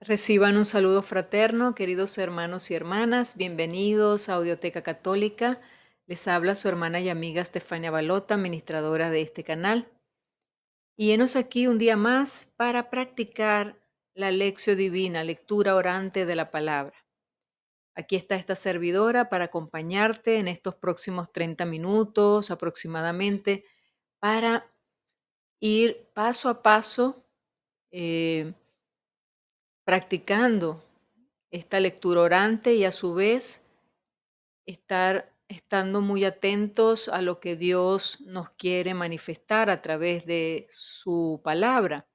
Reciban un saludo fraterno, queridos hermanos y hermanas. Bienvenidos a Audioteca Católica. Les habla su hermana y amiga Estefania Balota, administradora de este canal. Y henos aquí un día más para practicar la lección divina, lectura orante de la palabra. Aquí está esta servidora para acompañarte en estos próximos 30 minutos aproximadamente para ir paso a paso eh, practicando esta lectura orante y a su vez estando muy atentos a lo que Dios nos quiere manifestar a través de su palabra.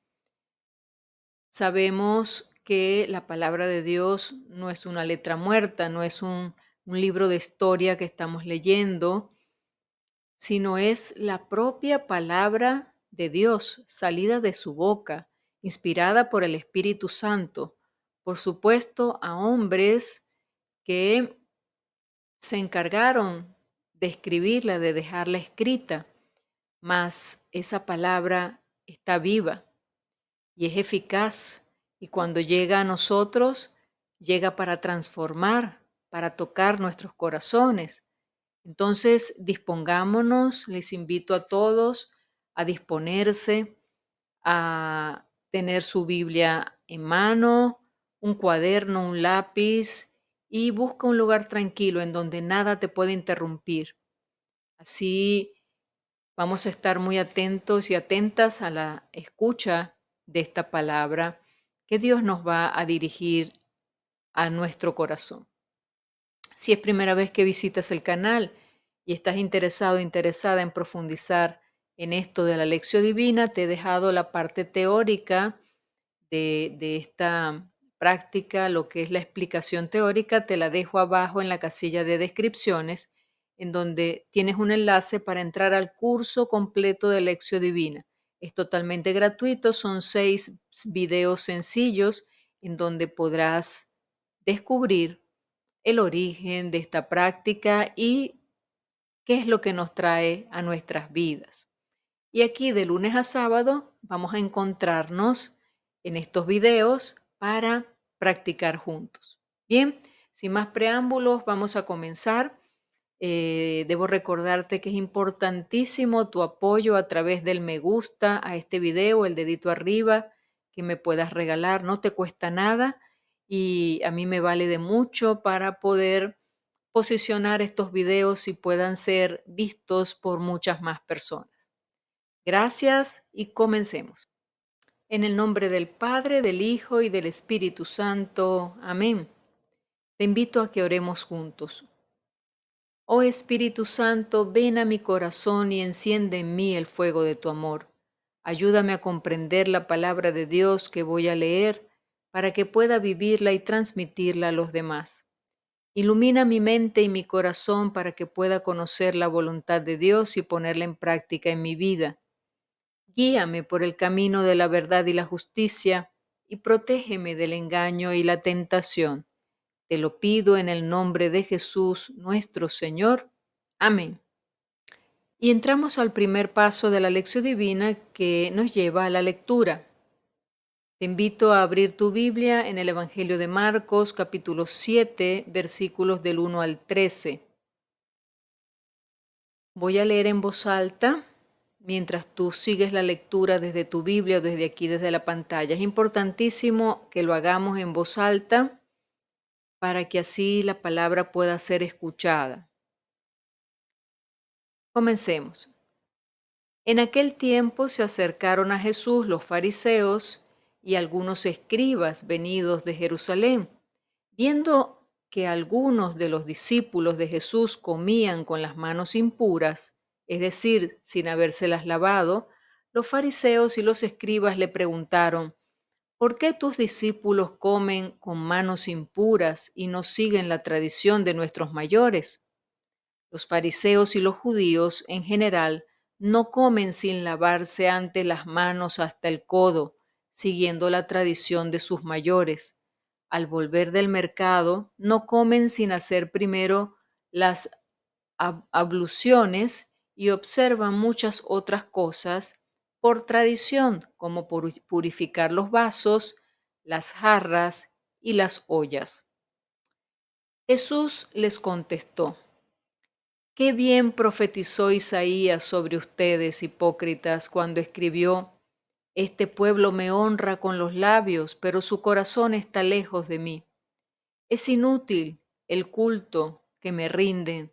Sabemos que la palabra de Dios no es una letra muerta, no es un libro de historia que estamos leyendo, sino es la propia palabra de Dios, salida de su boca, inspirada por el Espíritu Santo, por supuesto a hombres que se encargaron de escribirla, de dejarla escrita, mas esa palabra está viva y es eficaz, y cuando llega a nosotros, llega para transformar, para tocar nuestros corazones. Entonces, dispongámonos, les invito a todos a disponerse, a tener su Biblia en mano, un cuaderno, un lápiz y busca un lugar tranquilo en donde nada te puede interrumpir. Así vamos a estar muy atentos y atentas a la escucha de esta palabra que Dios nos va a dirigir a nuestro corazón. Si es primera vez que visitas el canal y estás interesado o interesada en profundizar en esto de la lección divina, te he dejado la parte teórica de esta práctica, lo que es la explicación teórica, te la dejo abajo en la casilla de descripciones, en donde tienes un enlace para entrar al curso completo de lección divina. Es totalmente gratuito, son 6 videos sencillos en donde podrás descubrir el origen de esta práctica y qué es lo que nos trae a nuestras vidas. Y aquí de lunes a sábado vamos a encontrarnos en estos videos para practicar juntos. Bien, sin más preámbulos, vamos a comenzar. Debo recordarte que es importantísimo tu apoyo a través del me gusta a este video, el dedito arriba que me puedas regalar, no te cuesta nada y a mí me vale de mucho para poder posicionar estos videos y puedan ser vistos por muchas más personas. Gracias y comencemos. En el nombre del Padre, del Hijo y del Espíritu Santo. Amén. Te invito a que oremos juntos. Oh Espíritu Santo, ven a mi corazón y enciende en mí el fuego de tu amor. Ayúdame a comprender la palabra de Dios que voy a leer para que pueda vivirla y transmitirla a los demás. Ilumina mi mente y mi corazón para que pueda conocer la voluntad de Dios y ponerla en práctica en mi vida. Guíame por el camino de la verdad y la justicia y protégeme del engaño y la tentación. Te lo pido en el nombre de Jesús, nuestro Señor. Amén. Y entramos al primer paso de la lección divina que nos lleva a la lectura. Te invito a abrir tu Biblia en el Evangelio de Marcos, capítulo 7, versículos del 1 al 13. Voy a leer en voz alta mientras tú sigues la lectura desde tu Biblia o desde aquí, desde la pantalla. Es importantísimo que lo hagamos en voz alta para que así la palabra pueda ser escuchada. Comencemos. En aquel tiempo se acercaron a Jesús los fariseos y algunos escribas venidos de Jerusalén. Viendo que algunos de los discípulos de Jesús comían con las manos impuras, es decir, sin habérselas lavado, los fariseos y los escribas le preguntaron, ¿por qué tus discípulos comen con manos impuras y no siguen la tradición de nuestros mayores? Los fariseos y los judíos en general no comen sin lavarse antes las manos hasta el codo, siguiendo la tradición de sus mayores. Al volver del mercado, no comen sin hacer primero las abluciones y observan muchas otras cosas por tradición, como purificar los vasos, las jarras y las ollas. Jesús les contestó: Qué bien profetizó Isaías sobre ustedes, hipócritas, cuando escribió: Este pueblo me honra con los labios, pero su corazón está lejos de mí. Es inútil el culto que me rinden,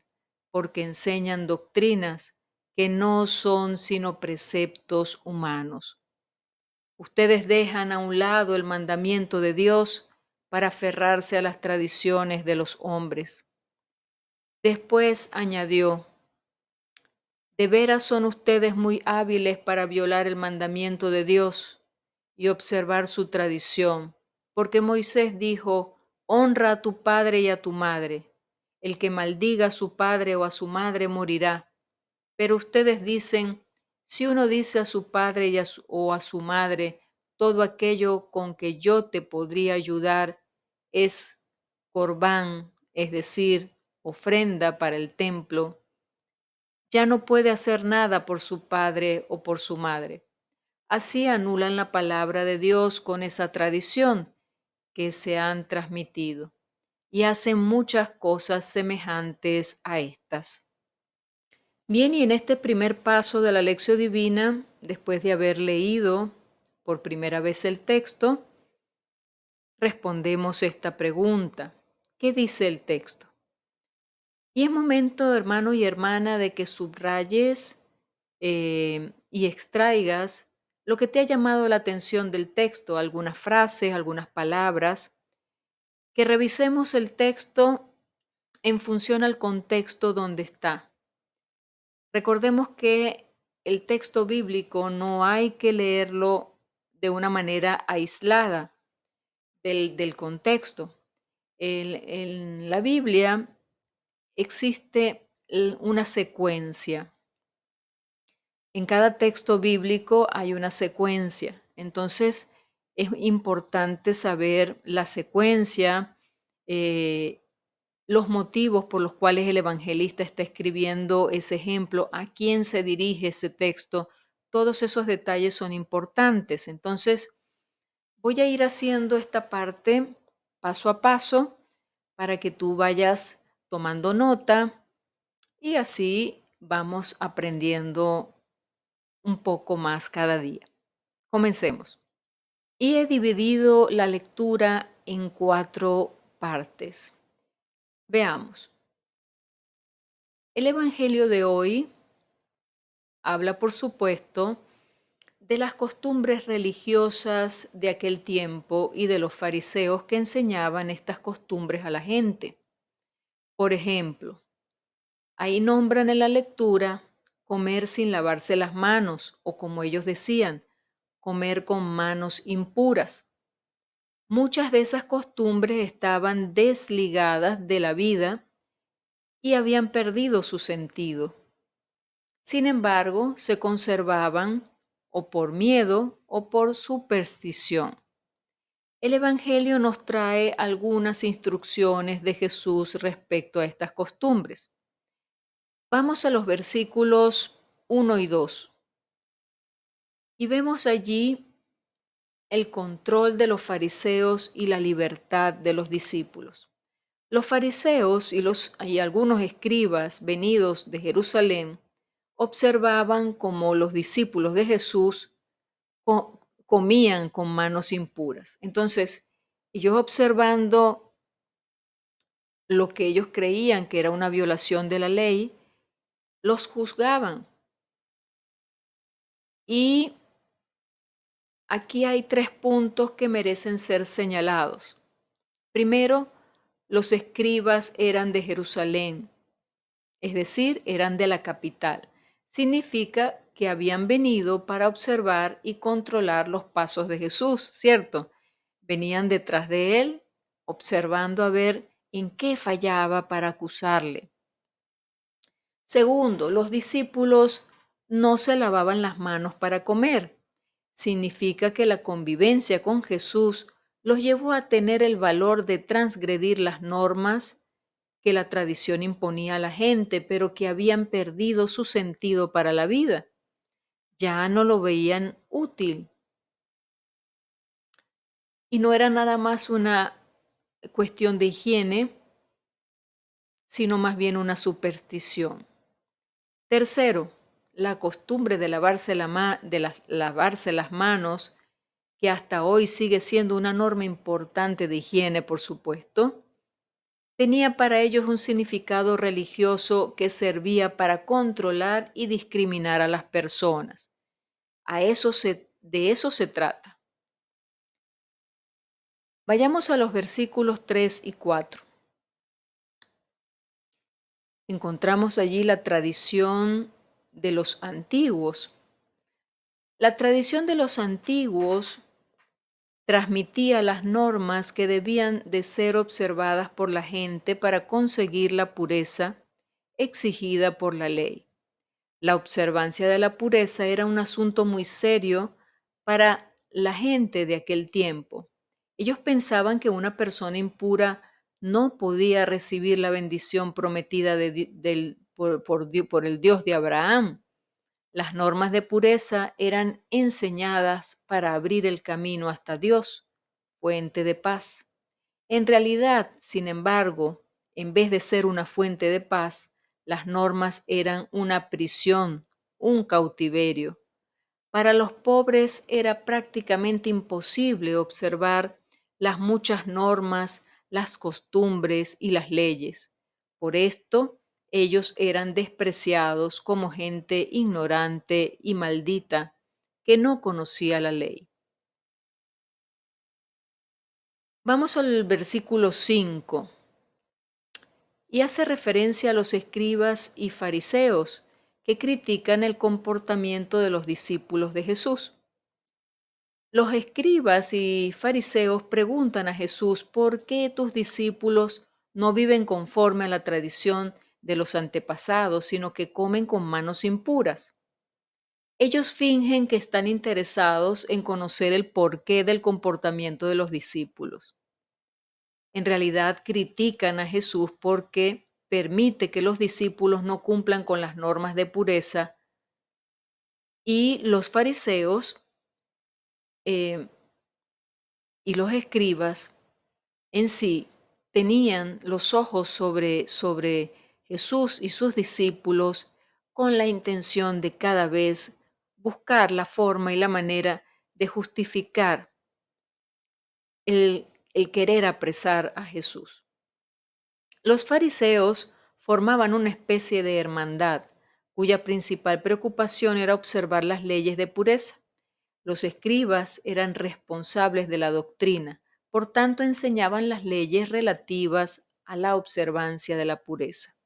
porque enseñan doctrinas que no son sino preceptos humanos. Ustedes dejan a un lado el mandamiento de Dios para aferrarse a las tradiciones de los hombres. Después añadió: De veras son ustedes muy hábiles para violar el mandamiento de Dios y observar su tradición, porque Moisés dijo: Honra a tu padre y a tu madre. El que maldiga a su padre o a su madre morirá. Pero ustedes dicen: Si uno dice a su padre o a su madre, todo aquello con que yo te podría ayudar es corbán, es decir, ofrenda para el templo, ya no puede hacer nada por su padre o por su madre. Así anulan la palabra de Dios con esa tradición que se han transmitido y hacen muchas cosas semejantes a estas. Bien, y en este primer paso de la lección divina, después de haber leído por primera vez el texto, respondemos esta pregunta: ¿qué dice el texto? Y es momento, hermano y hermana, de que subrayes y extraigas lo que te ha llamado la atención del texto, algunas frases, algunas palabras, que revisemos el texto en función al contexto donde está. Recordemos que el texto bíblico no hay que leerlo de una manera aislada del contexto. En la Biblia existe una secuencia. En cada texto bíblico hay una secuencia. Entonces, es importante saber la secuencia, eh, los motivos por los cuales el evangelista está escribiendo ese ejemplo, a quién se dirige ese texto. Todos esos detalles son importantes. Entonces, voy a ir haciendo esta parte paso a paso para que tú vayas tomando nota y así vamos aprendiendo un poco más cada día. Comencemos. Y he dividido la lectura en 4 partes. Veamos. El Evangelio de hoy habla, por supuesto, de las costumbres religiosas de aquel tiempo y de los fariseos que enseñaban estas costumbres a la gente. Por ejemplo, ahí nombran en la lectura comer sin lavarse las manos, o como ellos decían, comer con manos impuras. Muchas de esas costumbres estaban desligadas de la vida y habían perdido su sentido. Sin embargo, se conservaban o por miedo o por superstición. El Evangelio nos trae algunas instrucciones de Jesús respecto a estas costumbres. Vamos a los versículos 1 y 2 y vemos allí el control de los fariseos y la libertad de los discípulos. Los fariseos y algunos escribas venidos de Jerusalén observaban cómo los discípulos de Jesús comían con manos impuras. Entonces, ellos observando lo que ellos creían que era una violación de la ley, los juzgaban. Y aquí hay 3 puntos que merecen ser señalados. Primero, los escribas eran de Jerusalén, es decir, eran de la capital. Significa que habían venido para observar y controlar los pasos de Jesús, ¿cierto? Venían detrás de él, observando a ver en qué fallaba para acusarle. Segundo, los discípulos no se lavaban las manos para comer. Significa que la convivencia con Jesús los llevó a tener el valor de transgredir las normas que la tradición imponía a la gente, pero que habían perdido su sentido para la vida. Ya no lo veían útil. y no era nada más una cuestión de higiene, sino más bien una superstición. Tercero, la costumbre de lavarse las manos, que hasta hoy sigue siendo una norma importante de higiene, por supuesto, tenía para ellos un significado religioso que servía para controlar y discriminar a las personas. De eso se trata. Vayamos a los versículos 3 y 4. Encontramos allí la tradición de los antiguos. La tradición de los antiguos transmitía las normas que debían de ser observadas por la gente para conseguir la pureza exigida por la ley. La observancia de la pureza era un asunto muy serio para la gente de aquel tiempo. Ellos pensaban que una persona impura no podía recibir la bendición prometida por el Dios de Abraham. Las normas de pureza eran enseñadas para abrir el camino hasta Dios, fuente de paz. En realidad, sin embargo, en vez de ser una fuente de paz, las normas eran una prisión, un cautiverio. Para los pobres era prácticamente imposible observar las muchas normas, las costumbres y las leyes. Por esto, ellos eran despreciados como gente ignorante y maldita que no conocía la ley. Vamos al versículo 5 y hace referencia a los escribas y fariseos que critican el comportamiento de los discípulos de Jesús. Los escribas y fariseos preguntan a Jesús por qué tus discípulos no viven conforme a la tradición de los antepasados, sino que comen con manos impuras. Ellos fingen que están interesados en conocer el porqué del comportamiento de los discípulos. En realidad critican a Jesús porque permite que los discípulos no cumplan con las normas de pureza y los fariseos eh, y los escribas en sí tenían los ojos sobre Jesús y sus discípulos con la intención de cada vez buscar la forma y la manera de justificar el querer apresar a Jesús. Los fariseos formaban una especie de hermandad, cuya principal preocupación era observar las leyes de pureza. Los escribas eran responsables de la doctrina, por tanto enseñaban las leyes relativas a la observancia de la pureza.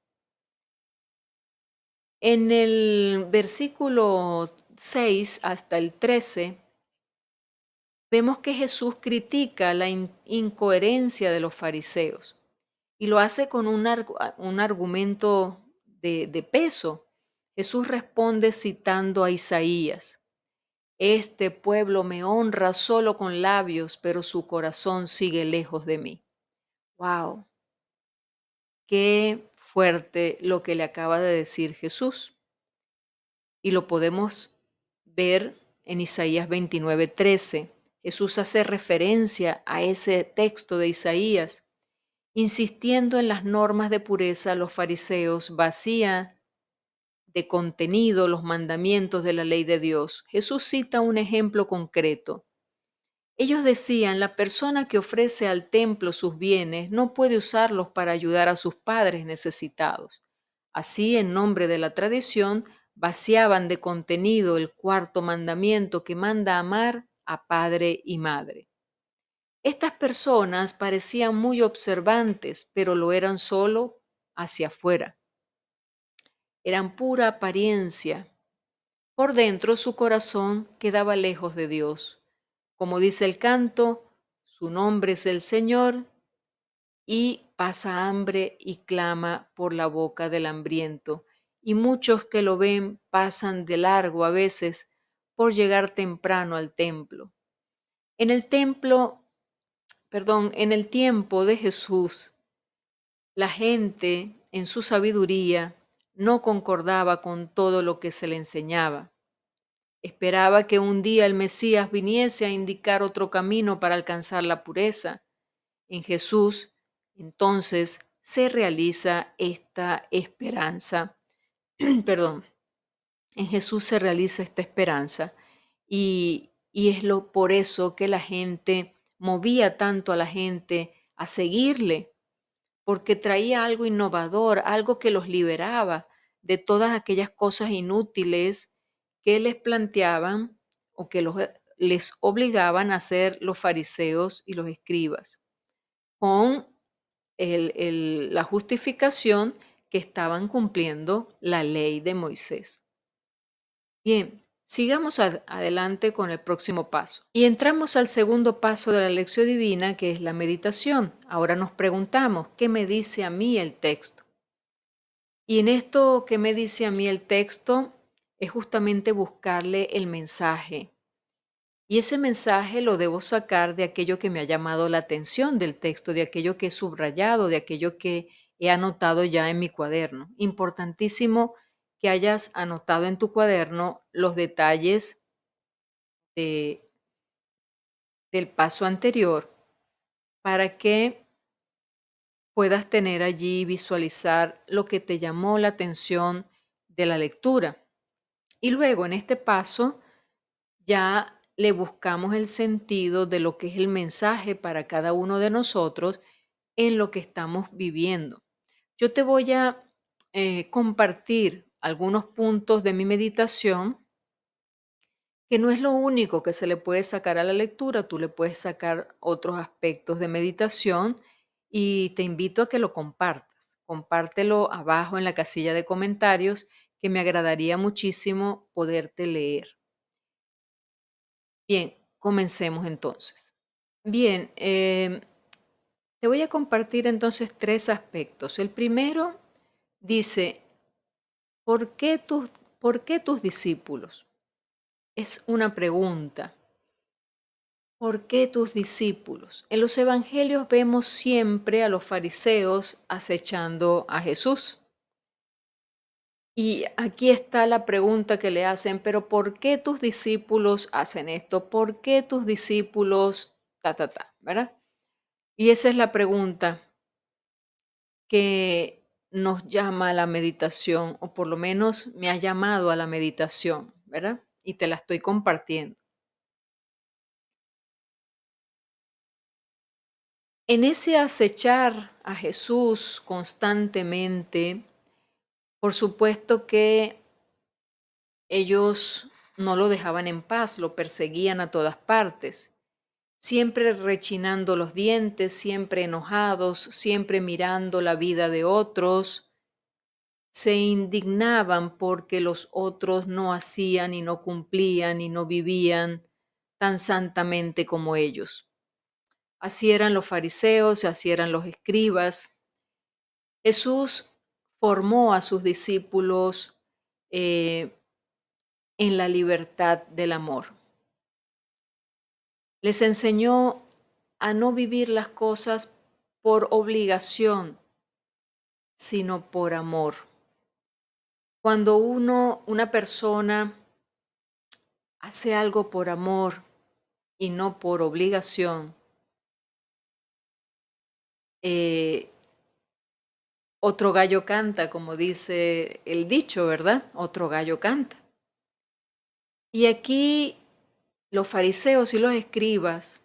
En el versículo 6 hasta el 13, vemos que Jesús critica la incoherencia de los fariseos y lo hace con un argumento de peso. Jesús responde citando a Isaías: Este pueblo me honra solo con labios, pero su corazón sigue lejos de mí. ¡Wow! Qué fuerte lo que le acaba de decir Jesús. Y lo podemos ver en Isaías 29:13. Jesús hace referencia a ese texto de Isaías. Insistiendo en las normas de pureza, los fariseos vacían de contenido los mandamientos de la ley de Dios. Jesús cita un ejemplo concreto. Ellos decían, la persona que ofrece al templo sus bienes no puede usarlos para ayudar a sus padres necesitados. Así, en nombre de la tradición, vaciaban de contenido el cuarto mandamiento que manda amar a padre y madre. Estas personas parecían muy observantes, pero lo eran solo hacia afuera. Eran pura apariencia. Por dentro su corazón quedaba lejos de Dios. Como dice el canto, su nombre es el Señor y pasa hambre y clama por la boca del hambriento. Y muchos que lo ven pasan de largo a veces por llegar temprano al templo. En el templo, en el tiempo de Jesús, la gente en su sabiduría no concordaba con todo lo que se le enseñaba. Esperaba que un día el Mesías viniese a indicar otro camino para alcanzar la pureza. En Jesús, entonces, se realiza esta esperanza. Perdón. En Jesús se realiza esta esperanza y es por eso que la gente movía tanto a la gente a seguirle, porque traía algo innovador, algo que los liberaba de todas aquellas cosas inútiles que les planteaban o que les obligaban a hacer los fariseos y los escribas, con la justificación que estaban cumpliendo la ley de Moisés. Bien, sigamos adelante con el próximo paso. Y entramos al segundo paso de la lección divina, que es la meditación. Ahora nos preguntamos, ¿qué me dice a mí el texto? Y en esto que me dice a mí el texto es justamente buscarle el mensaje. Y ese mensaje lo debo sacar de aquello que me ha llamado la atención del texto, de aquello que he subrayado, de aquello que he anotado ya en mi cuaderno. Importantísimo que hayas anotado en tu cuaderno los detalles de- del paso anterior para que puedas tener allí, visualizar lo que te llamó la atención de la lectura. Y luego en este paso ya le buscamos el sentido de lo que es el mensaje para cada uno de nosotros en lo que estamos viviendo. Yo te voy a compartir algunos puntos de mi meditación, que no es lo único que se le puede sacar a la lectura, tú le puedes sacar otros aspectos de meditación y te invito a que lo compartas. Compártelo abajo en la casilla de comentarios, que me agradaría muchísimo poderte leer. Bien, comencemos entonces. Bien, te voy a compartir entonces tres aspectos. El primero dice, ¿por qué tus discípulos? Es una pregunta. ¿Por qué tus discípulos? En los evangelios vemos siempre a los fariseos acechando a Jesús. Y aquí está la pregunta que le hacen, pero ¿por qué tus discípulos hacen esto? ¿Por qué tus discípulos ¿verdad? Y esa es la pregunta que nos llama a la meditación, o por lo menos me ha llamado a la meditación, ¿verdad? Y te la estoy compartiendo. En ese acechar a Jesús constantemente, por supuesto que ellos no lo dejaban en paz, lo perseguían a todas partes, siempre rechinando los dientes, siempre enojados, siempre mirando la vida de otros. Se indignaban porque los otros no hacían y no cumplían y no vivían tan santamente como ellos. Así eran los fariseos, así eran los escribas. Jesús formó a sus discípulos eh, en la libertad del amor. Les enseñó a no vivir las cosas por obligación, sino por amor. Cuando una persona hace algo por amor y no por obligación, eh, otro gallo canta, como dice el dicho, ¿verdad? Otro gallo canta. Y aquí los fariseos y los escribas,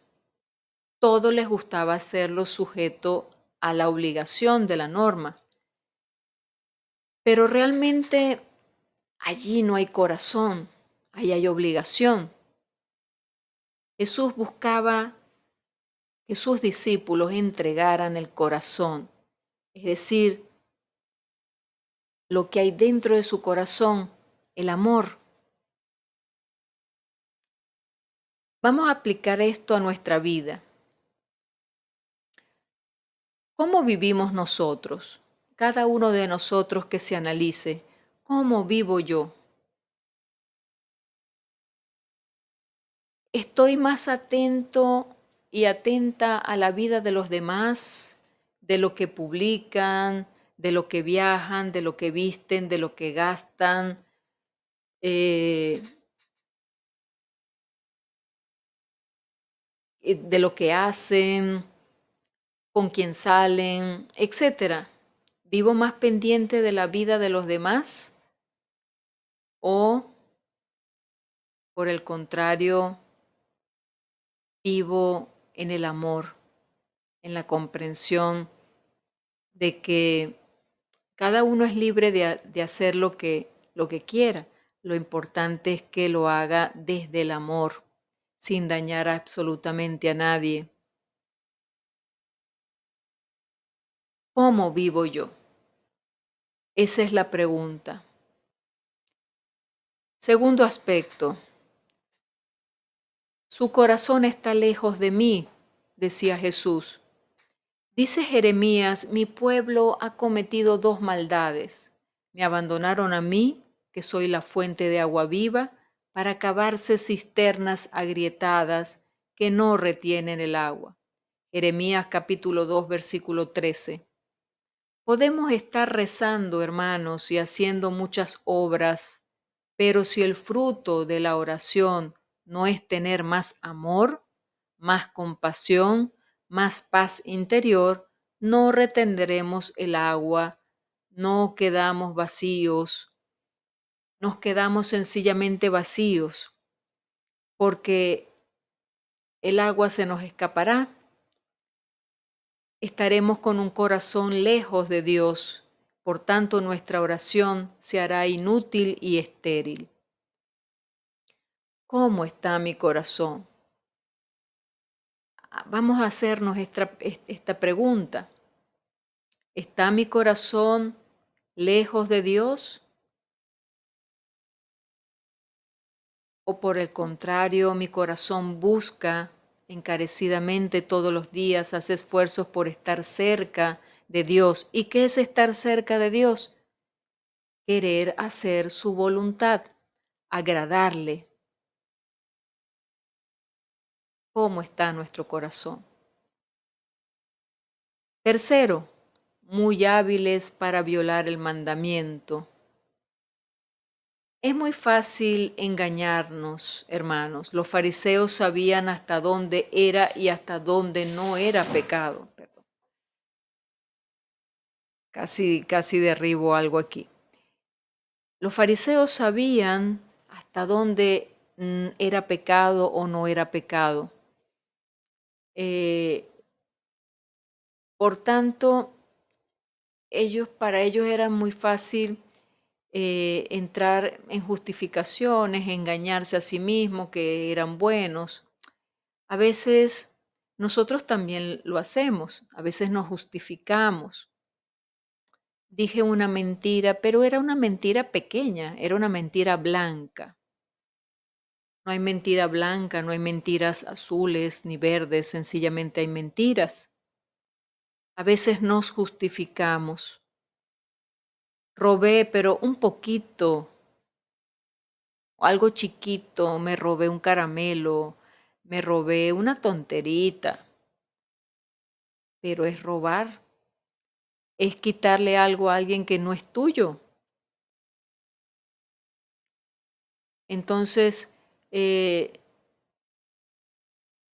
todo les gustaba hacerlo sujeto a la obligación de la norma. Pero realmente allí no hay corazón, ahí hay obligación. Jesús buscaba que sus discípulos entregaran el corazón, es decir, lo que hay dentro de su corazón, el amor. Vamos a aplicar esto a nuestra vida. ¿Cómo vivimos nosotros? Cada uno de nosotros que se analice, ¿cómo vivo yo? ¿Estoy más atento y atenta a la vida de los demás, de lo que publican, de lo que viajan, de lo que visten, de lo que gastan? de lo que hacen, con quién salen, etcétera. ¿Vivo más pendiente de la vida de los demás o, por el contrario, vivo en el amor, en la comprensión de que cada uno es libre de hacer lo que quiera? Lo importante es que lo haga desde el amor, sin dañar absolutamente a nadie. ¿Cómo vivo yo? Esa es la pregunta. Segundo aspecto, su corazón está lejos de mí, decía Jesús. Dice Jeremías, mi pueblo ha cometido dos maldades. Me abandonaron a mí, que soy la fuente de agua viva, para cavarse cisternas agrietadas que no retienen el agua. Jeremías capítulo 2, versículo 13. Podemos estar rezando, hermanos, y haciendo muchas obras, pero si el fruto de la oración no es tener más amor, más compasión, más paz interior, no retendremos el agua, no quedamos vacíos, nos quedamos sencillamente vacíos, porque el agua se nos escapará. Estaremos con un corazón lejos de Dios, por tanto nuestra oración se hará inútil y estéril. ¿Cómo está mi corazón? Vamos a hacernos esta pregunta. ¿Está mi corazón lejos de Dios? ¿O por el contrario, mi corazón busca encarecidamente todos los días, hace esfuerzos por estar cerca de Dios? ¿Y qué es estar cerca de Dios? Querer hacer su voluntad, agradarle. ¿Cómo está nuestro corazón? Tercero, muy hábiles para violar el mandamiento. Es muy fácil engañarnos, hermanos. Los fariseos sabían hasta dónde era y hasta dónde no era pecado. Perdón. Casi derribo algo aquí. Los fariseos sabían hasta dónde era pecado o no era pecado. Por tanto, para ellos era muy fácil entrar en justificaciones, engañarse a sí mismos que eran buenos. A veces nosotros también lo hacemos, a veces nos justificamos. Dije una mentira, pero era una mentira pequeña, era una mentira blanca. No hay mentira blanca, no hay mentiras azules ni verdes, sencillamente hay mentiras. A veces nos justificamos. Robé, pero un poquito, algo chiquito, me robé un caramelo, me robé una tonterita, pero es robar, es quitarle algo a alguien que no es tuyo. Entonces,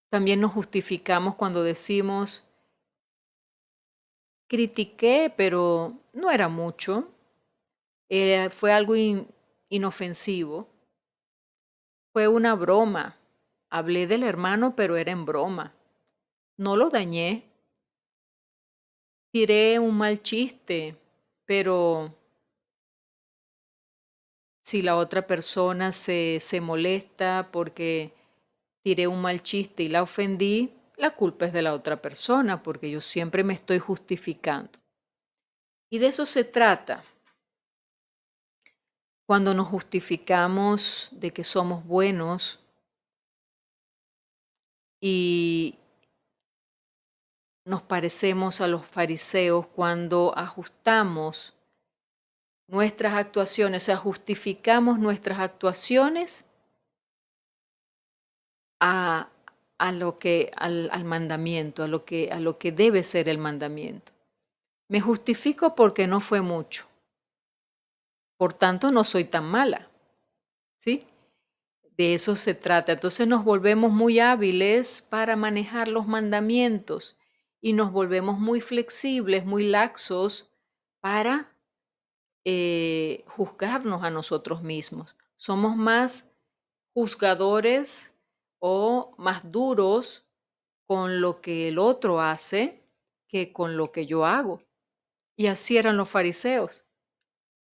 también nos justificamos cuando decimos, critiqué, pero no era mucho, fue algo inofensivo, fue una broma. Hablé del hermano, pero era en broma. No lo dañé, tiré un mal chiste, pero si la otra persona se molesta porque tiré un mal chiste y la ofendí, la culpa es de la otra persona, porque yo siempre me estoy justificando. Y de eso se trata. Cuando nos justificamos de que somos buenos y nos parecemos a los fariseos cuando ajustamos nuestras actuaciones, o sea, justificamos nuestras actuaciones a, al mandamiento, a lo que debe ser el mandamiento. Me justifico porque no fue mucho. Por tanto, no soy tan mala, ¿sí? De eso se trata. Entonces nos volvemos muy hábiles para manejar los mandamientos y nos volvemos muy flexibles, muy laxos para juzgarnos a nosotros mismos. Somos más juzgadores o más duros con lo que el otro hace que con lo que yo hago. Y así eran los fariseos.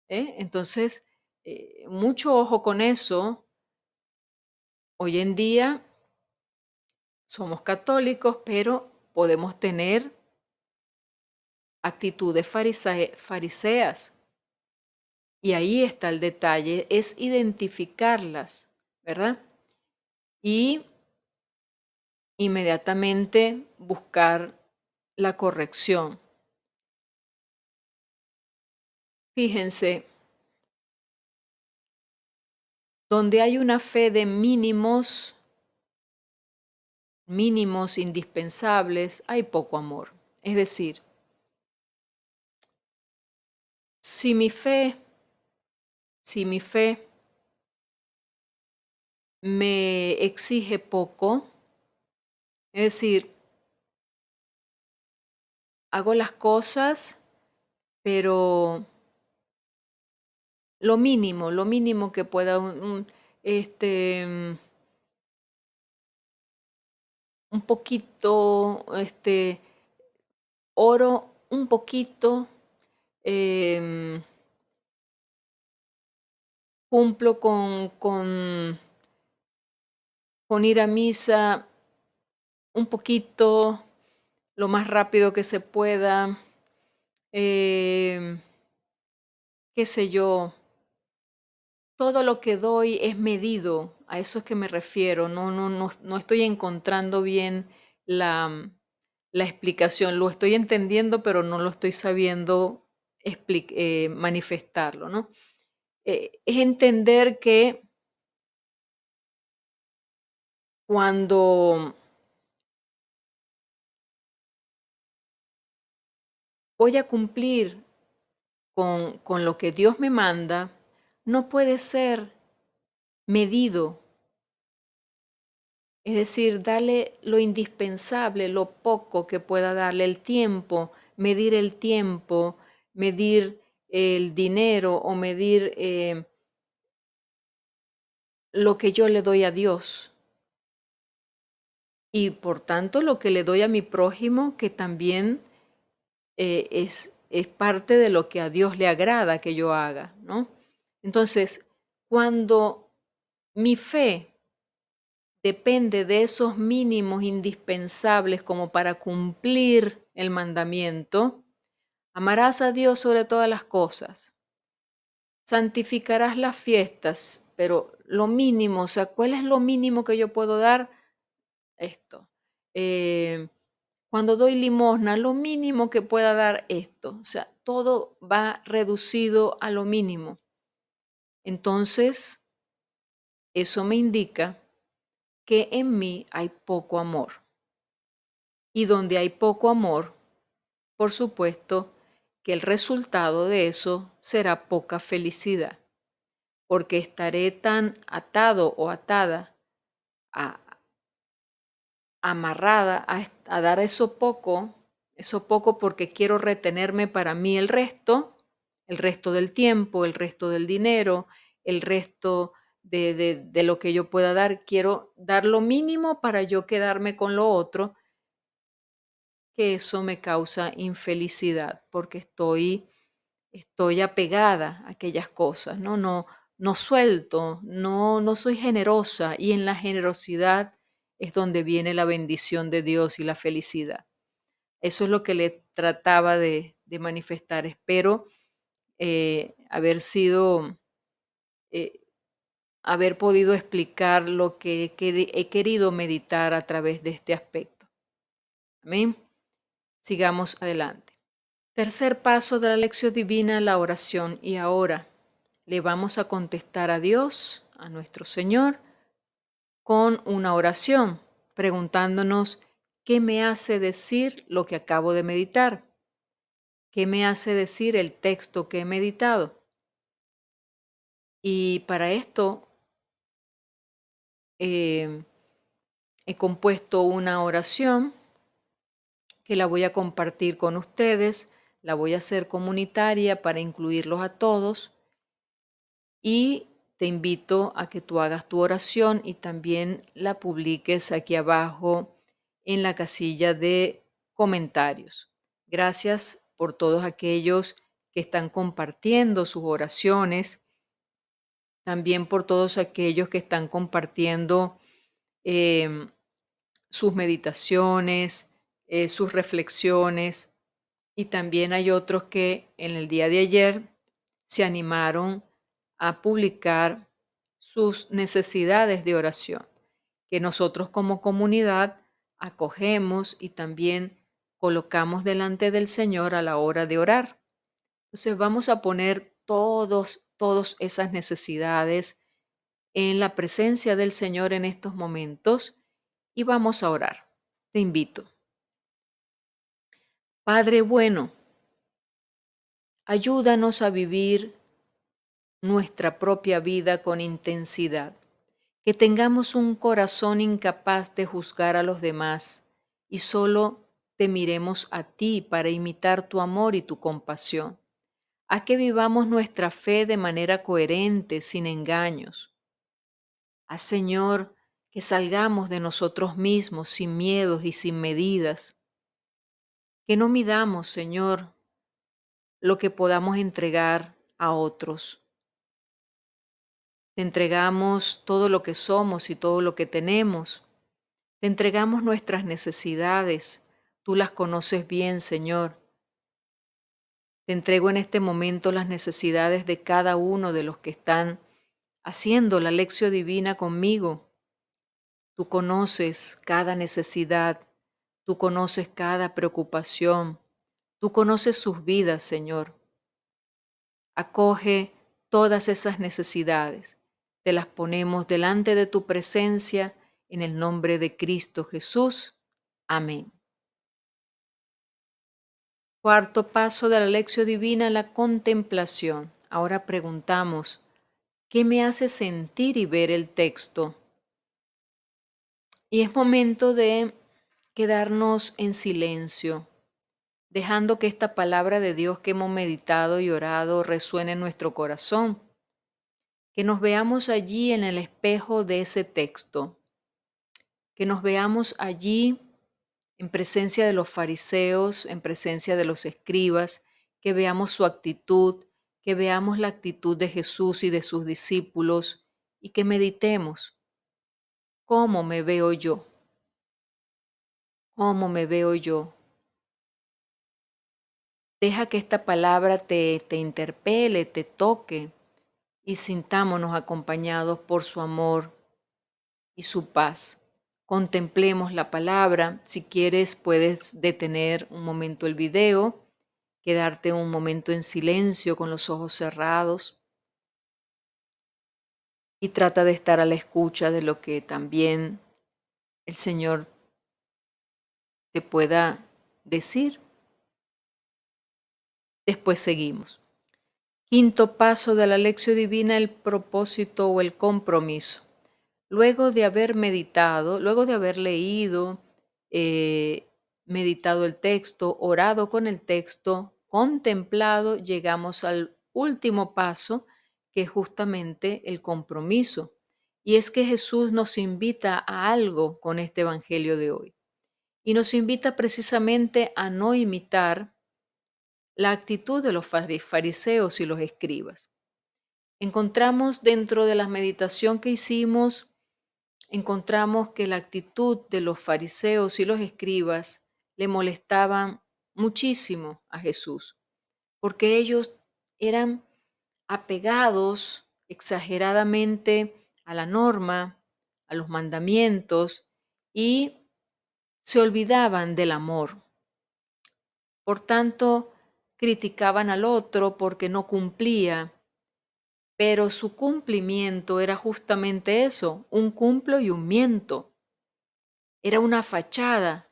Entonces, mucho ojo con eso. Hoy en día somos católicos, pero podemos tener actitudes fariseas. Y ahí está el detalle, es identificarlas, ¿verdad? Y inmediatamente buscar la corrección. Fíjense, donde hay una fe de mínimos indispensables, hay poco amor. Es decir, si mi fe, si mi fe me exige poco, es decir, hago las cosas, pero lo mínimo que pueda, un poquito, oro un poquito, em, cumplo con ir a misa un poquito, lo más rápido que se pueda, em, qué sé yo, todo lo que doy es medido, a eso es que me refiero, no estoy encontrando bien la explicación, lo estoy entendiendo, pero no lo estoy sabiendo manifestarlo, ¿no? Es entender que cuando voy a cumplir con lo que Dios me manda, no puede ser medido, es decir, darle lo indispensable, lo poco que pueda darle, el tiempo, medir el dinero o medir lo que yo le doy a Dios y por tanto lo que le doy a mi prójimo, que también es parte de lo que a Dios le agrada que yo haga, ¿no? Entonces, cuando mi fe depende de esos mínimos indispensables como para cumplir el mandamiento, amarás a Dios sobre todas las cosas, santificarás las fiestas, pero lo mínimo, o sea, ¿cuál es lo mínimo que yo puedo dar? Esto. Eh, Cuando doy limosna, lo mínimo que pueda dar esto. O sea, todo va reducido a lo mínimo. Entonces, eso me indica que en mí hay poco amor. Y donde hay poco amor, por supuesto que el resultado de eso será poca felicidad, porque estaré tan atado o atada, a, amarrada a dar eso poco porque quiero retenerme para mí el resto del tiempo, el resto del dinero, el resto de lo que yo pueda dar. Quiero dar lo mínimo para yo quedarme con lo otro, que eso me causa infelicidad porque estoy apegada a aquellas cosas, ¿no? No suelto, no soy generosa y en la generosidad es donde viene la bendición de Dios y la felicidad. Eso es lo que le trataba de manifestar. Espero haber sido, eh, haber podido explicar lo que he querido meditar a través de este aspecto. Amén. Sigamos adelante. Tercer paso de la lección divina, la oración. Y ahora le vamos a contestar a Dios, a nuestro Señor, con una oración, preguntándonos qué me hace decir lo que acabo de meditar, qué me hace decir el texto que he meditado. Y para esto eh, he compuesto una oración que la voy a compartir con ustedes, la voy a hacer comunitaria para incluirlos a todos y te invito a que tú hagas tu oración y también la publiques aquí abajo en la casilla de comentarios. Gracias por todos aquellos que están compartiendo sus oraciones, también por todos aquellos que están compartiendo em, sus meditaciones, sus reflexiones. Y también hay otros que en el día de ayer se animaron a publicar sus necesidades de oración, que nosotros como comunidad acogemos y también colocamos delante del Señor a la hora de orar. Entonces vamos a poner todas esas necesidades en la presencia del Señor en estos momentos y vamos a orar. Te invito. Padre bueno, ayúdanos a vivir nuestra propia vida con intensidad, que tengamos un corazón incapaz de juzgar a los demás y solo te miremos a ti para imitar tu amor y tu compasión. A que vivamos nuestra fe de manera coherente, sin engaños. Haz, Señor, que salgamos de nosotros mismos sin miedos y sin medidas. Que no midamos, Señor, lo que podamos entregar a otros. Te entregamos todo lo que somos y todo lo que tenemos. Te entregamos nuestras necesidades. Tú las conoces bien, Señor. Te entrego en este momento las necesidades de cada uno de los que están haciendo la lección divina conmigo. Tú conoces cada necesidad. Tú conoces cada preocupación. Tú conoces sus vidas, Señor. Acoge todas esas necesidades. Te las ponemos delante de tu presencia en el nombre de Cristo Jesús. Amén. Cuarto paso de la lección divina, la contemplación. Ahora preguntamos, ¿qué me hace sentir y ver el texto? Y es momento de quedarnos en silencio, dejando que esta palabra de Dios que hemos meditado y orado resuene en nuestro corazón. Que nos veamos allí en el espejo de ese texto, que nos veamos allí en presencia de los fariseos, en presencia de los escribas, que veamos su actitud, que veamos la actitud de Jesús y de sus discípulos y que meditemos cómo me veo yo, cómo me veo yo. Deja que esta palabra te interpele, te toque y sintámonos acompañados por su amor y su paz. Contemplemos la palabra. Si quieres, puedes detener un momento el video, quedarte un momento en silencio con los ojos cerrados y trata de estar a la escucha de lo que también el Señor te pueda decir. Después seguimos. Quinto paso de la lección divina, el propósito o el compromiso. Luego de haber meditado, luego de haber leído, meditado el texto, orado con el texto, contemplado, llegamos al último paso, que es justamente el compromiso. Y es que Jesús nos invita a algo con este evangelio de hoy. Y nos invita precisamente a no imitar la actitud de los fariseos y los escribas. Encontramos dentro de la meditación que hicimos, encontramos que la actitud de los fariseos y los escribas le molestaban muchísimo a Jesús, porque ellos eran apegados exageradamente a la norma, a los mandamientos y se olvidaban del amor. Por tanto, criticaban al otro porque no cumplía, pero su cumplimiento era justamente eso, un cumplo y un miento. Era una fachada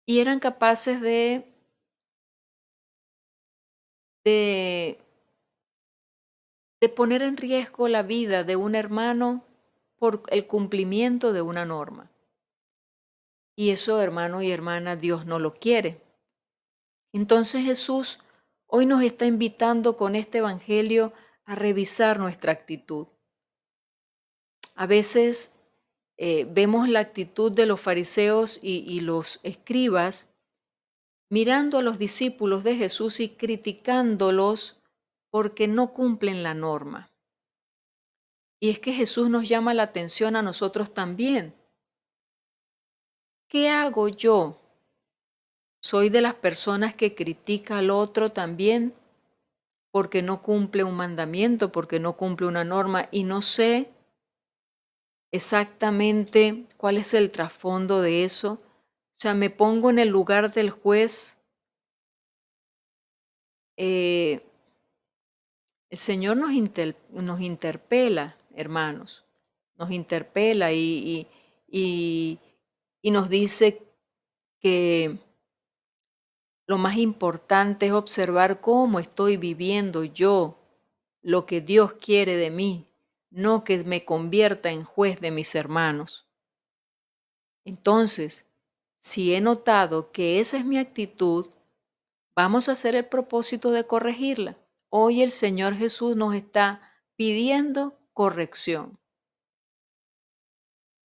y eran capaces de, de poner en riesgo la vida de un hermano por el cumplimiento de una norma. Y eso, hermano y hermana, Dios no lo quiere. Entonces Jesús hoy nos está invitando con este evangelio a revisar nuestra actitud. A veces vemos la actitud de los fariseos y los escribas mirando a los discípulos de Jesús y criticándolos porque no cumplen la norma. Y es que Jesús nos llama la atención a nosotros también. ¿Qué hago yo? ¿Soy de las personas que critica al otro también porque no cumple un mandamiento, porque no cumple una norma y no sé exactamente cuál es el trasfondo de eso? O sea, me pongo en el lugar del juez. Eh, el Señor nos interpela, hermanos, nos interpela y, y nos dice que lo más importante es observar cómo estoy viviendo yo lo que Dios quiere de mí, no que me convierta en juez de mis hermanos. Entonces, si he notado que esa es mi actitud, vamos a hacer el propósito de corregirla. Hoy el Señor Jesús nos está pidiendo corrección.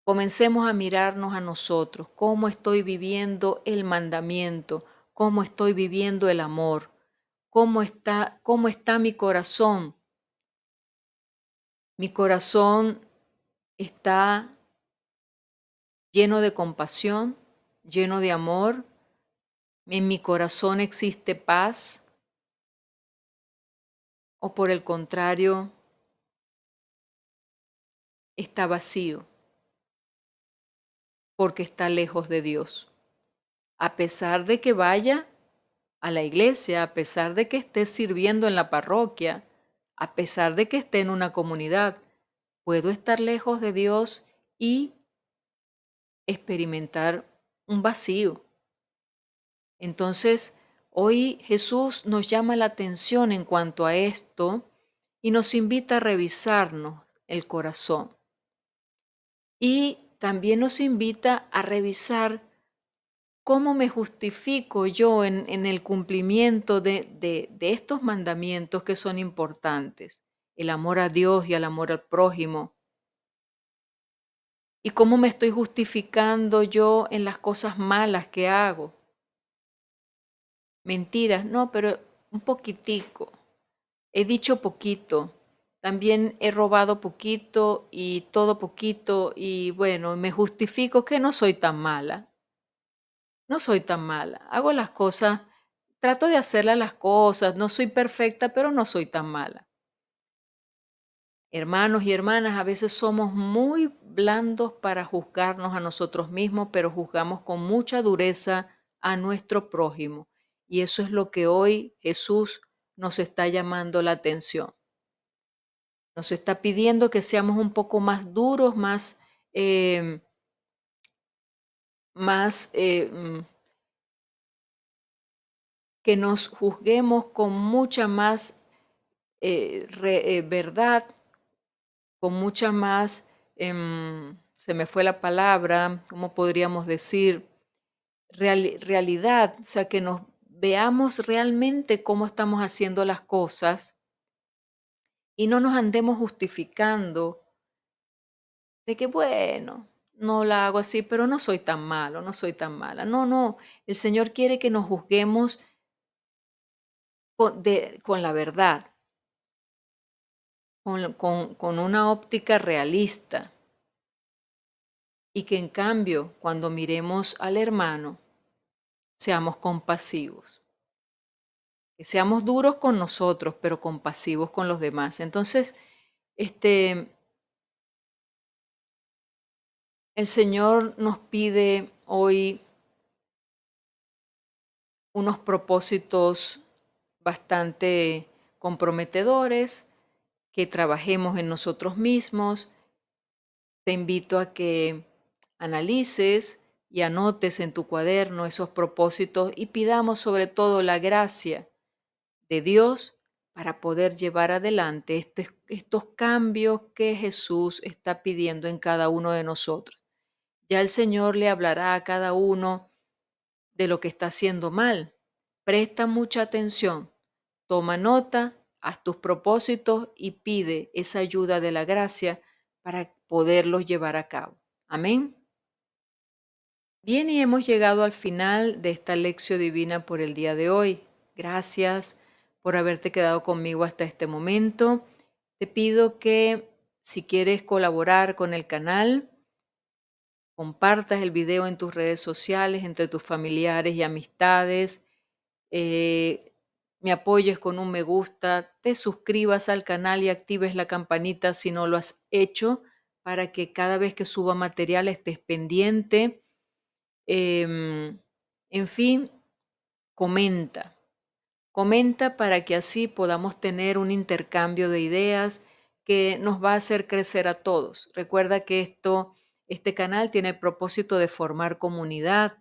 Comencemos a mirarnos a nosotros, cómo estoy viviendo el mandamiento, cómo estoy viviendo el amor, cómo está mi corazón. Mi corazón está lleno de compasión, lleno de amor. En mi corazón existe paz, o por el contrario, está vacío porque está lejos de Dios. A pesar de que vaya a la iglesia, a pesar de que esté sirviendo en la parroquia, a pesar de que esté en una comunidad, puedo estar lejos de Dios y experimentar un vacío. Entonces, hoy Jesús nos llama la atención en cuanto a esto y nos invita a revisarnos el corazón. Y también nos invita a revisar cómo me justifico yo en el cumplimiento de estos mandamientos que son importantes, el amor a Dios y el amor al prójimo. Y cómo me estoy justificando yo en las cosas malas que hago. Mentiras, no, pero un poquitico. He dicho poquito. También he robado poquito y todo poquito y bueno, me justifico que no soy tan mala. No soy tan mala. Hago las cosas, trato de hacerlas las cosas. No soy perfecta, pero no soy tan mala. Hermanos y hermanas, a veces somos muy blandos para juzgarnos a nosotros mismos, pero juzgamos con mucha dureza a nuestro prójimo. Y eso es lo que hoy Jesús nos está llamando la atención. Nos está pidiendo que seamos un poco más duros, eh, más que nos juzguemos con mucha más verdad, con mucha más, se me fue la palabra, ¿cómo podríamos decir? Realidad, o sea, que nos veamos realmente cómo estamos haciendo las cosas y no nos andemos justificando de que, bueno, no la hago así, pero no soy tan malo, no soy tan mala. No, no, el Señor quiere que nos juzguemos con la verdad, con una óptica realista y que en cambio, cuando miremos al hermano, seamos compasivos. Que seamos duros con nosotros, pero compasivos con los demás. Entonces, el Señor nos pide hoy unos propósitos bastante comprometedores, que trabajemos en nosotros mismos. Te invito a que analices y anotes en tu cuaderno esos propósitos y pidamos sobre todo la gracia de Dios para poder llevar adelante estos cambios que Jesús está pidiendo en cada uno de nosotros. Ya el Señor le hablará a cada uno de lo que está haciendo mal. Presta mucha atención, toma nota, haz tus propósitos y pide esa ayuda de la gracia para poderlos llevar a cabo. Amén. Bien, y hemos llegado al final de esta lección divina por el día de hoy. Gracias por haberte quedado conmigo hasta este momento. Te pido que si quieres colaborar con el canal, compartas el video en tus redes sociales, entre tus familiares y amistades, eh, me apoyes con un me gusta, te suscribas al canal y actives la campanita si no lo has hecho, para que cada vez que suba material estés pendiente. En fin, comenta. Comenta para que así podamos tener un intercambio de ideas que nos va a hacer crecer a todos. Recuerda que este canal tiene el propósito de formar comunidad,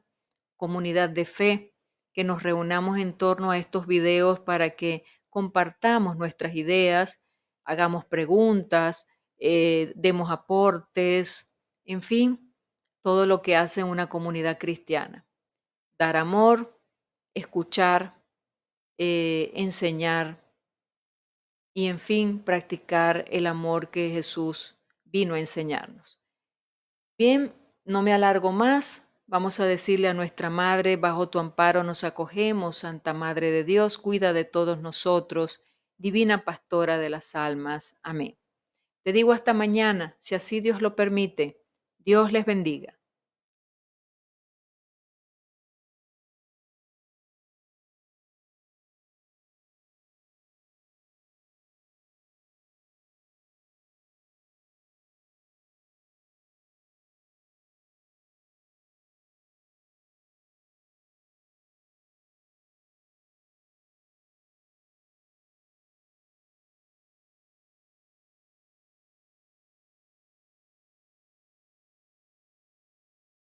comunidad de fe, que nos reunamos en torno a estos videos para que compartamos nuestras ideas, hagamos preguntas, demos aportes, en fin, todo lo que hace una comunidad cristiana. Dar amor, escuchar, enseñar y, en fin, practicar el amor que Jesús vino a enseñarnos. Bien, no me alargo más. Vamos a decirle a nuestra Madre: bajo tu amparo nos acogemos, Santa Madre de Dios, cuida de todos nosotros, Divina Pastora de las almas. Amén. Te digo hasta mañana, si así Dios lo permite. Dios les bendiga.